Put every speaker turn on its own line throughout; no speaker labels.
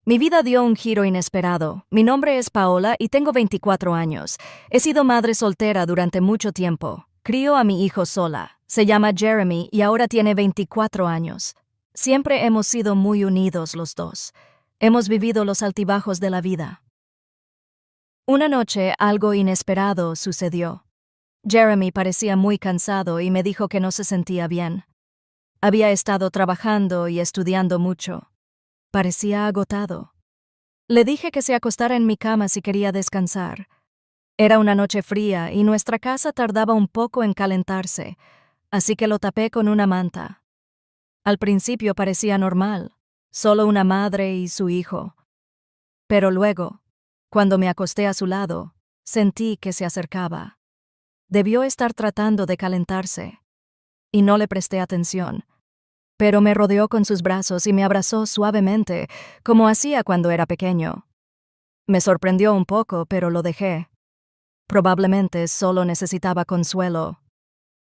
Mi vida dio un giro inesperado. Mi nombre es Paola y tengo 24 años. He sido madre soltera durante mucho tiempo. Crío a mi hijo sola. Se llama Jeremy y ahora tiene 24 años. Siempre hemos sido muy unidos los dos. Hemos vivido los altibajos de la vida. Una noche algo inesperado sucedió. Jeremy parecía muy cansado y me dijo que no se sentía bien. Había estado trabajando y estudiando mucho. Parecía agotado. Le dije que se acostara en mi cama si quería descansar. Era una noche fría y nuestra casa tardaba un poco en calentarse, así que lo tapé con una manta. Al principio parecía normal, solo una madre y su hijo. Pero luego, cuando me acosté a su lado, sentí que se acercaba. Debió estar tratando de calentarse, y no le presté atención. Pero me rodeó con sus brazos y me abrazó suavemente, como hacía cuando era pequeño. Me sorprendió un poco, pero lo dejé. Probablemente solo necesitaba consuelo.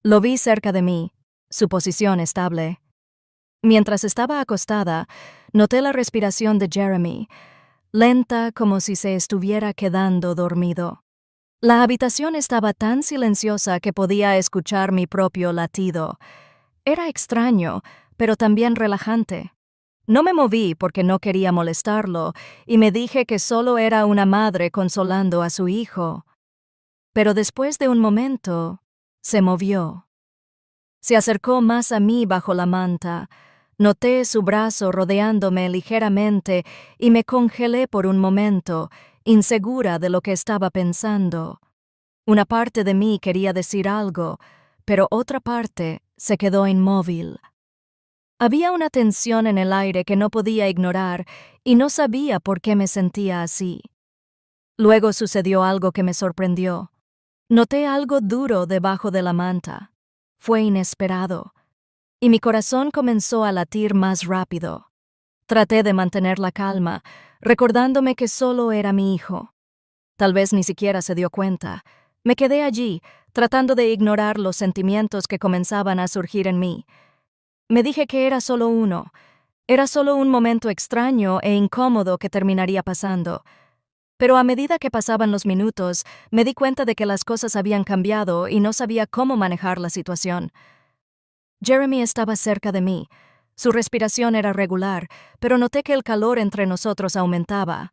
Lo vi cerca de mí, su posición estable. Mientras estaba acostada, noté la respiración de Jeremy, lenta como si se estuviera quedando dormido. La habitación estaba tan silenciosa que podía escuchar mi propio latido. Era extraño, pero también relajante. No me moví porque no quería molestarlo, y me dije que solo era una madre consolando a su hijo. Pero después de un momento, se movió. Se acercó más a mí bajo la manta. Noté su brazo rodeándome ligeramente y me congelé por un momento, insegura de lo que estaba pensando. Una parte de mí quería decir algo, pero otra parte se quedó inmóvil. Había una tensión en el aire que no podía ignorar y no sabía por qué me sentía así. Luego sucedió algo que me sorprendió. Noté algo duro debajo de la manta. Fue inesperado, y mi corazón comenzó a latir más rápido. Traté de mantener la calma, recordándome que solo era mi hijo. Tal vez ni siquiera se dio cuenta. Me quedé allí, tratando de ignorar los sentimientos que comenzaban a surgir en mí. Me dije que era solo uno. Era solo un momento extraño e incómodo que terminaría pasando. Pero a medida que pasaban los minutos, me di cuenta de que las cosas habían cambiado y no sabía cómo manejar la situación. Jeremy estaba cerca de mí. Su respiración era regular, pero noté que el calor entre nosotros aumentaba.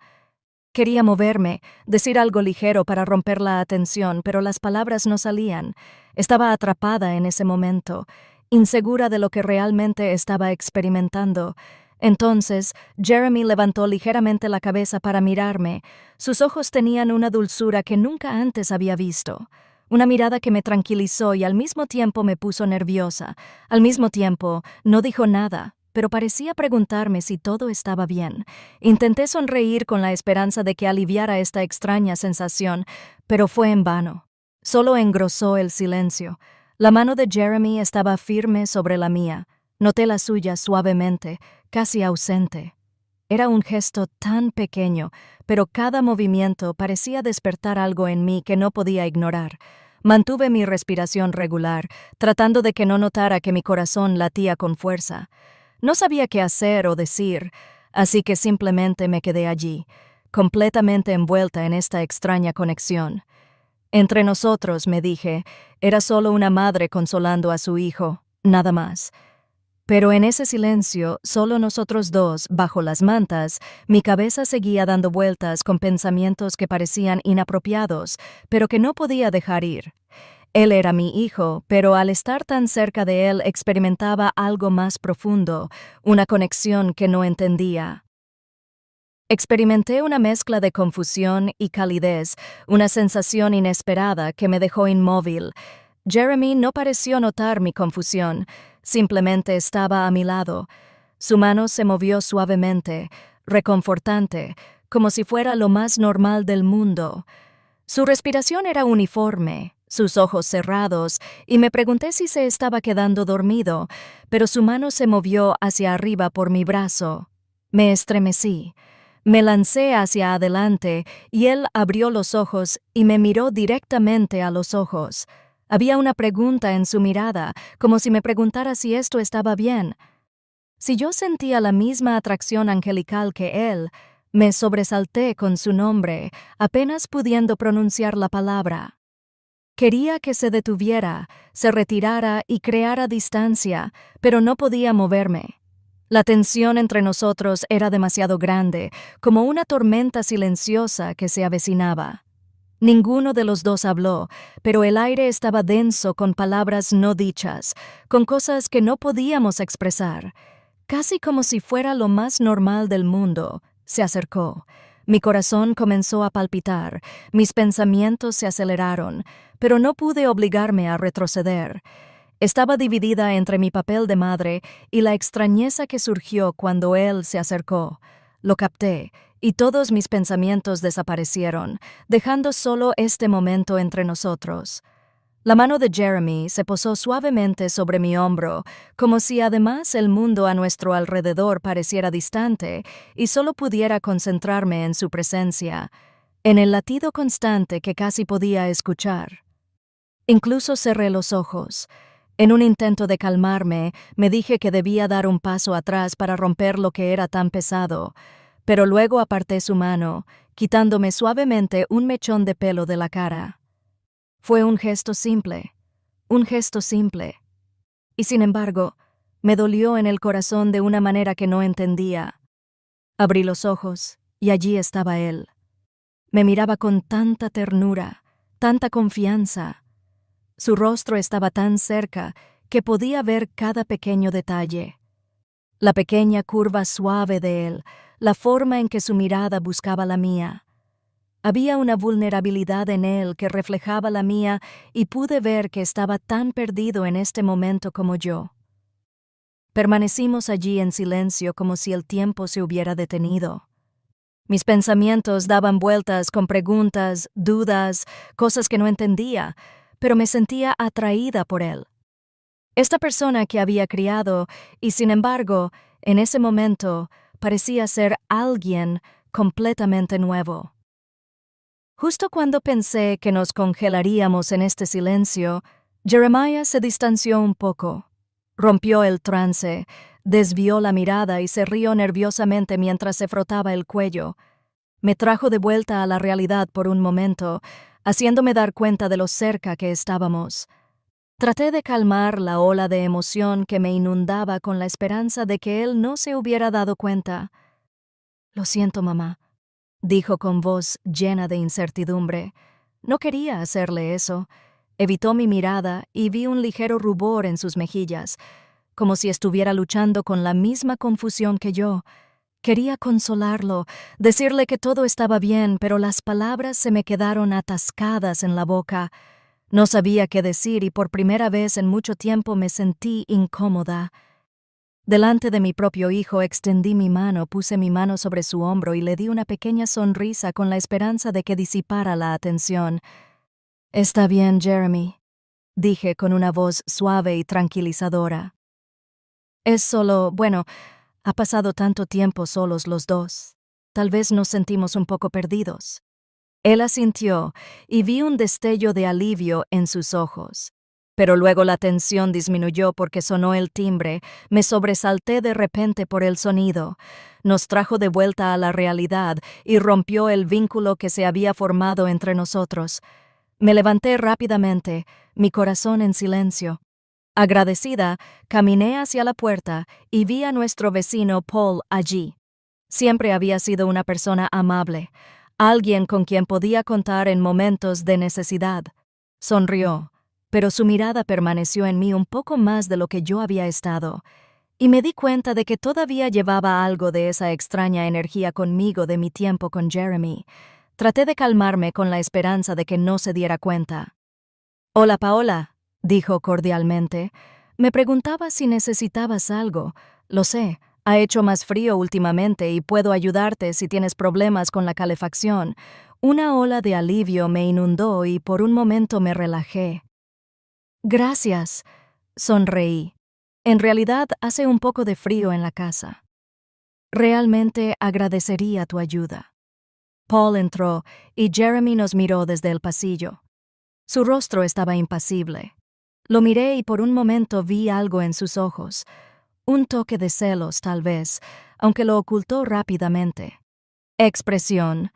Quería moverme, decir algo ligero para romper la atención, pero las palabras no salían. Estaba atrapada en ese momento, insegura de lo que realmente estaba experimentando. Entonces, Jeremy levantó ligeramente la cabeza para mirarme. Sus ojos tenían una dulzura que nunca antes había visto. Una mirada que me tranquilizó y al mismo tiempo me puso nerviosa. Al mismo tiempo, no dijo nada, pero parecía preguntarme si todo estaba bien. Intenté sonreír con la esperanza de que aliviara esta extraña sensación, pero fue en vano. Solo engrosó el silencio. La mano de Jeremy estaba firme sobre la mía. Noté la suya suavemente, casi ausente. Era un gesto tan pequeño, pero cada movimiento parecía despertar algo en mí que no podía ignorar. Mantuve mi respiración regular, tratando de que no notara que mi corazón latía con fuerza. No sabía qué hacer o decir, así que simplemente me quedé allí, completamente envuelta en esta extraña conexión. Entre nosotros, me dije, era solo una madre consolando a su hijo, nada más. Pero en ese silencio, solo nosotros dos, bajo las mantas, mi cabeza seguía dando vueltas con pensamientos que parecían inapropiados, pero que no podía dejar ir. Él era mi hijo, pero al estar tan cerca de él experimentaba algo más profundo, una conexión que no entendía. Experimenté una mezcla de confusión y calidez, una sensación inesperada que me dejó inmóvil. Jeremy no pareció notar mi confusión, simplemente estaba a mi lado. Su mano se movió suavemente, reconfortante, como si fuera lo más normal del mundo. Su respiración era uniforme, sus ojos cerrados, y me pregunté si se estaba quedando dormido, pero su mano se movió hacia arriba por mi brazo. Me estremecí. Me lancé hacia adelante y él abrió los ojos y me miró directamente a los ojos. Había una pregunta en su mirada, como si me preguntara si esto estaba bien. Si yo sentía la misma atracción angelical que él, me sobresalté con su nombre, apenas pudiendo pronunciar la palabra. Quería que se detuviera, se retirara y creara distancia, pero no podía moverme. La tensión entre nosotros era demasiado grande, como una tormenta silenciosa que se avecinaba. Ninguno de los dos habló, pero el aire estaba denso con palabras no dichas, con cosas que no podíamos expresar. Casi como si fuera lo más normal del mundo, se acercó. Mi corazón comenzó a palpitar, mis pensamientos se aceleraron, pero no pude obligarme a retroceder. Estaba dividida entre mi papel de madre y la extrañeza que surgió cuando él se acercó. Lo capté, y todos mis pensamientos desaparecieron, dejando solo este momento entre nosotros. La mano de Jeremy se posó suavemente sobre mi hombro, como si además el mundo a nuestro alrededor pareciera distante y solo pudiera concentrarme en su presencia, en el latido constante que casi podía escuchar. Incluso cerré los ojos. En un intento de calmarme, me dije que debía dar un paso atrás para romper lo que era tan pesado, pero luego aparté su mano, quitándome suavemente un mechón de pelo de la cara. Fue un gesto simple, y sin embargo, me dolió en el corazón de una manera que no entendía. Abrí los ojos, y allí estaba él. Me miraba con tanta ternura, tanta confianza. Su rostro estaba tan cerca que podía ver cada pequeño detalle. La pequeña curva suave de él, la forma en que su mirada buscaba la mía. Había una vulnerabilidad en él que reflejaba la mía y pude ver que estaba tan perdido en este momento como yo. Permanecimos allí en silencio como si el tiempo se hubiera detenido. Mis pensamientos daban vueltas con preguntas, dudas, cosas que no entendía, pero me sentía atraída por él. Esta persona que había criado y, sin embargo, en ese momento parecía ser alguien completamente nuevo. Justo cuando pensé que nos congelaríamos en este silencio, Jeremiah se distanció un poco. Rompió el trance, desvió la mirada y se rió nerviosamente mientras se frotaba el cuello. Me trajo de vuelta a la realidad por un momento, haciéndome dar cuenta de lo cerca que estábamos. Traté de calmar la ola de emoción que me inundaba con la esperanza de que él no se hubiera dado cuenta. «Lo siento, mamá», dijo con voz llena de incertidumbre. No quería hacerle eso. Evitó mi mirada y vi un ligero rubor en sus mejillas, como si estuviera luchando con la misma confusión que yo. Quería consolarlo, decirle que todo estaba bien, pero las palabras se me quedaron atascadas en la boca. No sabía qué decir y por primera vez en mucho tiempo me sentí incómoda. Delante de mi propio hijo extendí mi mano, puse mi mano sobre su hombro y le di una pequeña sonrisa con la esperanza de que disipara la atención. «Está bien, Jeremy», dije con una voz suave y tranquilizadora. «Es solo, bueno, ha pasado tanto tiempo solos los dos. Tal vez nos sentimos un poco perdidos». Él asintió y vi un destello de alivio en sus ojos. Pero luego la tensión disminuyó porque sonó el timbre, me sobresalté de repente por el sonido. Nos trajo de vuelta a la realidad y rompió el vínculo que se había formado entre nosotros. Me levanté rápidamente, mi corazón en silencio. Agradecida, caminé hacia la puerta y vi a nuestro vecino Paul allí. Siempre había sido una persona amable, alguien con quien podía contar en momentos de necesidad. Sonrió, pero su mirada permaneció en mí un poco más de lo que yo había estado, y me di cuenta de que todavía llevaba algo de esa extraña energía conmigo de mi tiempo con Jeremy. Traté de calmarme con la esperanza de que no se diera cuenta. «Hola, Paola», dijo cordialmente. «Me preguntaba si necesitabas algo. Lo sé, ha hecho más frío últimamente y puedo ayudarte si tienes problemas con la calefacción». Una ola de alivio me inundó y por un momento me relajé. «Gracias», sonreí. «En realidad hace un poco de frío en la casa. Realmente agradecería tu ayuda». Paul entró y Jeremy nos miró desde el pasillo. Su rostro estaba impasible. Lo miré y por un momento vi algo en sus ojos, Un toque de celos, tal vez, aunque lo ocultó rápidamente. Expresión.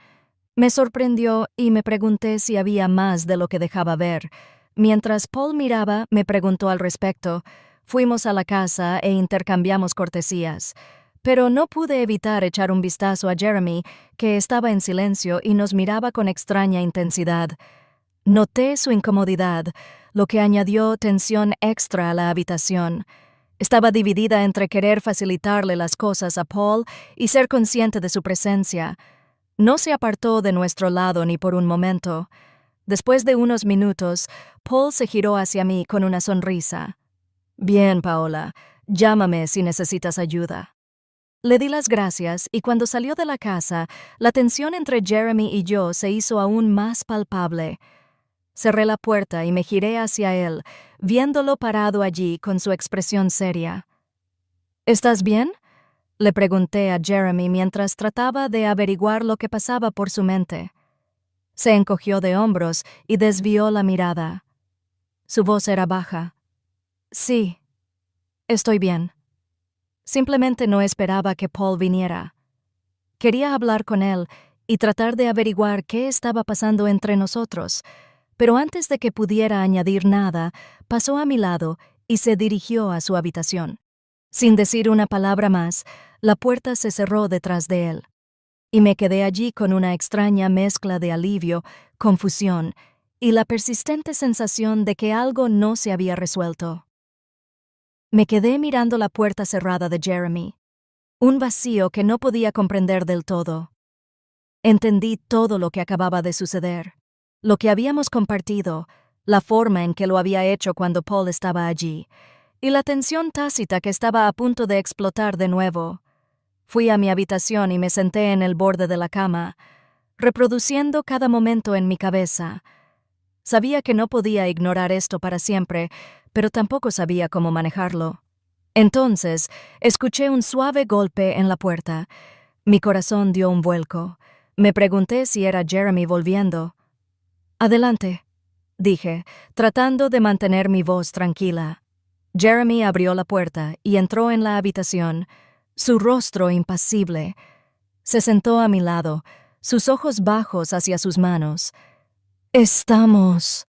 Me sorprendió y me pregunté si había más de lo que dejaba ver. Mientras Paul miraba, me preguntó al respecto. Fuimos a la casa e intercambiamos cortesías. Pero no pude evitar echar un vistazo a Jeremy, que estaba en silencio y nos miraba con extraña intensidad. Noté su incomodidad, lo que añadió tensión extra a la habitación. Estaba dividida entre querer facilitarle las cosas a Paul y ser consciente de su presencia. No se apartó de nuestro lado ni por un momento. Después de unos minutos, Paul se giró hacia mí con una sonrisa. Bien, Paola, llámame si necesitas ayuda. Le di las gracias y cuando salió de la casa, la tensión entre Jeremy y yo se hizo aún más palpable. Cerré la puerta y me giré hacia él, viéndolo parado allí con su expresión seria. ¿Estás bien?, le pregunté a Jeremy mientras trataba de averiguar lo que pasaba por su mente. Se encogió de hombros y desvió la mirada. Su voz era baja. Sí, estoy bien. Simplemente no esperaba que Paul viniera. Quería hablar con él y tratar de averiguar qué estaba pasando entre nosotros, pero antes de que pudiera añadir nada, pasó a mi lado y se dirigió a su habitación. Sin decir una palabra más, la puerta se cerró detrás de él, y me quedé allí con una extraña mezcla de alivio, confusión y la persistente sensación de que algo no se había resuelto. Me quedé mirando la puerta cerrada de Jeremy, un vacío que no podía comprender del todo. Entendí todo lo que acababa de suceder, lo que habíamos compartido, la forma en que lo había hecho cuando Paul estaba allí, y la tensión tácita que estaba a punto de explotar de nuevo. Fui a mi habitación y me senté en el borde de la cama, reproduciendo cada momento en mi cabeza. Sabía que no podía ignorar esto para siempre, pero tampoco sabía cómo manejarlo. Entonces, escuché un suave golpe en la puerta. Mi corazón dio un vuelco. Me pregunté si era Jeremy volviendo. «Adelante», dije, tratando de mantener mi voz tranquila. Jeremy abrió la puerta y entró en la habitación, su rostro impasible. Se sentó a mi lado, sus ojos bajos hacia sus manos. «Estamos».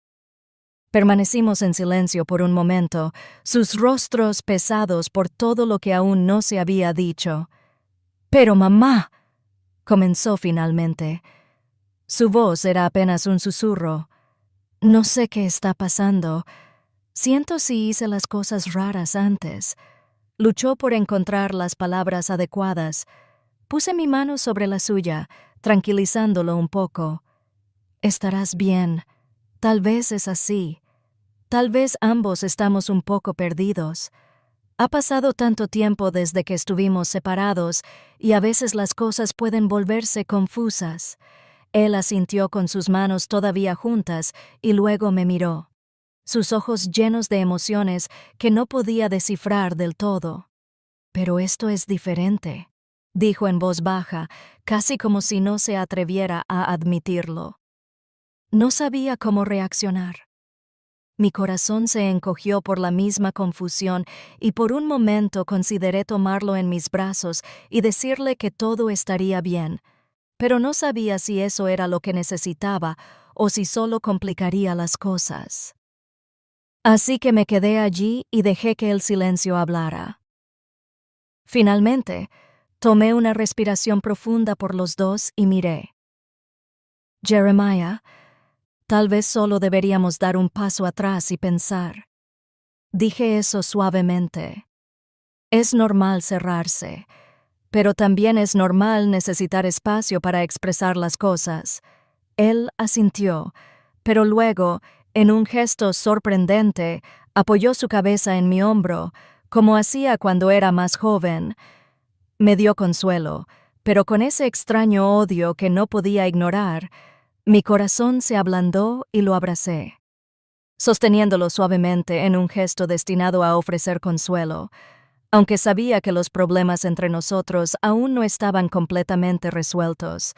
Permanecimos en silencio por un momento, sus rostros pesados por todo lo que aún no se había dicho. «Pero mamá», comenzó finalmente. Su voz era apenas un susurro. «No sé qué está pasando. Siento si hice las cosas raras antes». Luchó por encontrar las palabras adecuadas. Puse mi mano sobre la suya, tranquilizándolo un poco. «Estarás bien. Tal vez es así. Tal vez ambos estamos un poco perdidos. Ha pasado tanto tiempo desde que estuvimos separados y a veces las cosas pueden volverse confusas». Él asintió con sus manos todavía juntas y luego me miró, sus ojos llenos de emociones que no podía descifrar del todo. «Pero esto es diferente», dijo en voz baja, casi como si no se atreviera a admitirlo. No sabía cómo reaccionar. Mi corazón se encogió por la misma confusión y por un momento consideré tomarlo en mis brazos y decirle que todo estaría bien, pero no sabía si eso era lo que necesitaba o si solo complicaría las cosas. Así que me quedé allí y dejé que el silencio hablara. Finalmente, tomé una respiración profunda por los dos y miré. «Jeremiah, tal vez solo deberíamos dar un paso atrás y pensar». Dije eso suavemente. Es normal cerrarse, pero también es normal necesitar espacio para expresar las cosas. Él asintió, pero luego, en un gesto sorprendente, apoyó su cabeza en mi hombro, como hacía cuando era más joven. Me dio consuelo, pero con ese extraño odio que no podía ignorar, mi corazón se ablandó y lo abracé, sosteniéndolo suavemente en un gesto destinado a ofrecer consuelo, aunque sabía que los problemas entre nosotros aún no estaban completamente resueltos.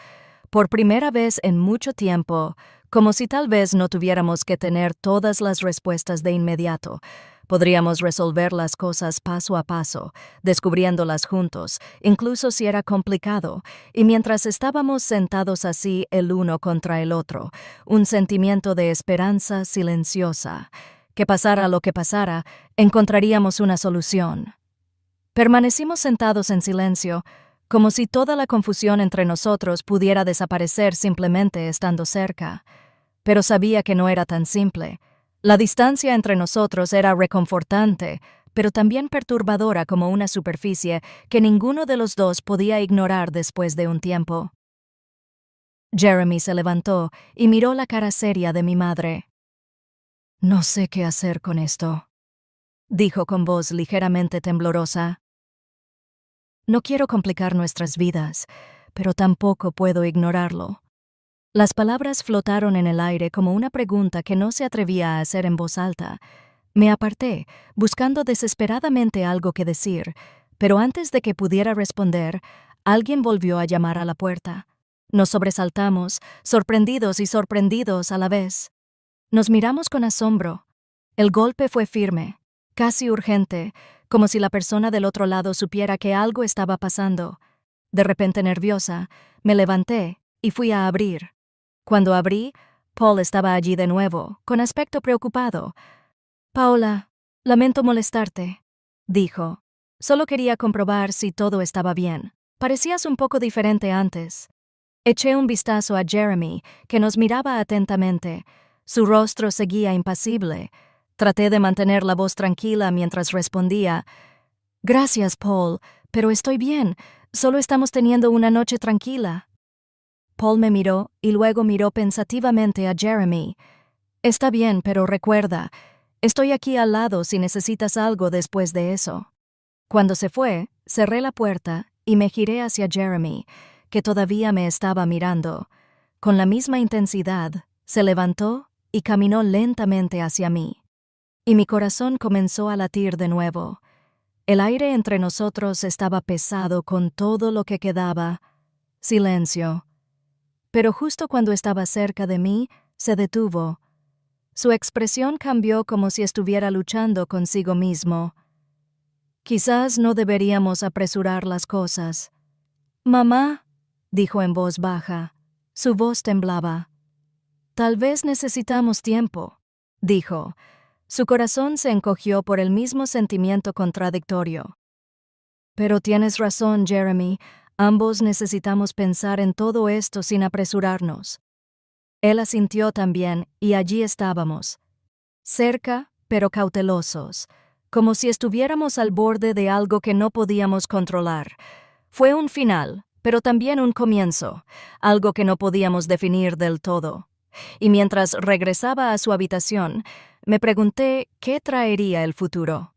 Por primera vez en mucho tiempo, como si tal vez no tuviéramos que tener todas las respuestas de inmediato, Podríamos resolver las cosas paso a paso, descubriéndolas juntos, incluso si era complicado, y mientras estábamos sentados así el uno contra el otro, un sentimiento de esperanza silenciosa. Que pasara lo que pasara, encontraríamos una solución. Permanecimos sentados en silencio, como si toda la confusión entre nosotros pudiera desaparecer simplemente estando cerca. Pero sabía que no era tan simple. La distancia entre nosotros era reconfortante, pero también perturbadora como una superficie que ninguno de los dos podía ignorar después de un tiempo. Jeremy se levantó y miró la cara seria de mi madre. «No sé qué hacer con esto», dijo con voz ligeramente temblorosa. «No quiero complicar nuestras vidas, pero tampoco puedo ignorarlo». Las palabras flotaron en el aire como una pregunta que no se atrevía a hacer en voz alta. Me aparté, buscando desesperadamente algo que decir, pero antes de que pudiera responder, alguien volvió a llamar a la puerta. Nos sobresaltamos, sorprendidos y sorprendidos a la vez. Nos miramos con asombro. El golpe fue firme, casi urgente, como si la persona del otro lado supiera que algo estaba pasando. De repente nerviosa, me levanté y fui a abrir. Cuando abrí, Paul estaba allí de nuevo, con aspecto preocupado. «Paola, lamento molestarte», dijo. «Solo quería comprobar si todo estaba bien. Parecías un poco diferente antes». Eché un vistazo a Jeremy, que nos miraba atentamente. Su rostro seguía impasible. Traté de mantener la voz tranquila mientras respondía. «Gracias, Paul, pero estoy bien. Solo estamos teniendo una noche tranquila». Paul me miró y luego miró pensativamente a Jeremy. «Está bien, pero recuerda, estoy aquí al lado si necesitas algo después de eso». Cuando se fue, cerré la puerta y me giré hacia Jeremy, que todavía me estaba mirando. Con la misma intensidad, se levantó y caminó lentamente hacia mí. Y mi corazón comenzó a latir de nuevo. El aire entre nosotros estaba pesado con todo lo que quedaba. Silencio. Pero justo cuando estaba cerca de mí, se detuvo. Su expresión cambió como si estuviera luchando consigo mismo. «Quizás no deberíamos apresurar las cosas». «Mamá», dijo en voz baja. Su voz temblaba. «Tal vez necesitamos tiempo», dijo. Su corazón se encogió por el mismo sentimiento contradictorio. «Pero tienes razón, Jeremy. Ambos necesitamos pensar en todo esto sin apresurarnos». Él asintió también, y allí estábamos. Cerca, pero cautelosos, como si estuviéramos al borde de algo que no podíamos controlar. Fue un final, pero también un comienzo, algo que no podíamos definir del todo. Y mientras regresaba a su habitación, me pregunté qué traería el futuro.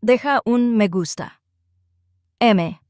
Deja un me gusta. M.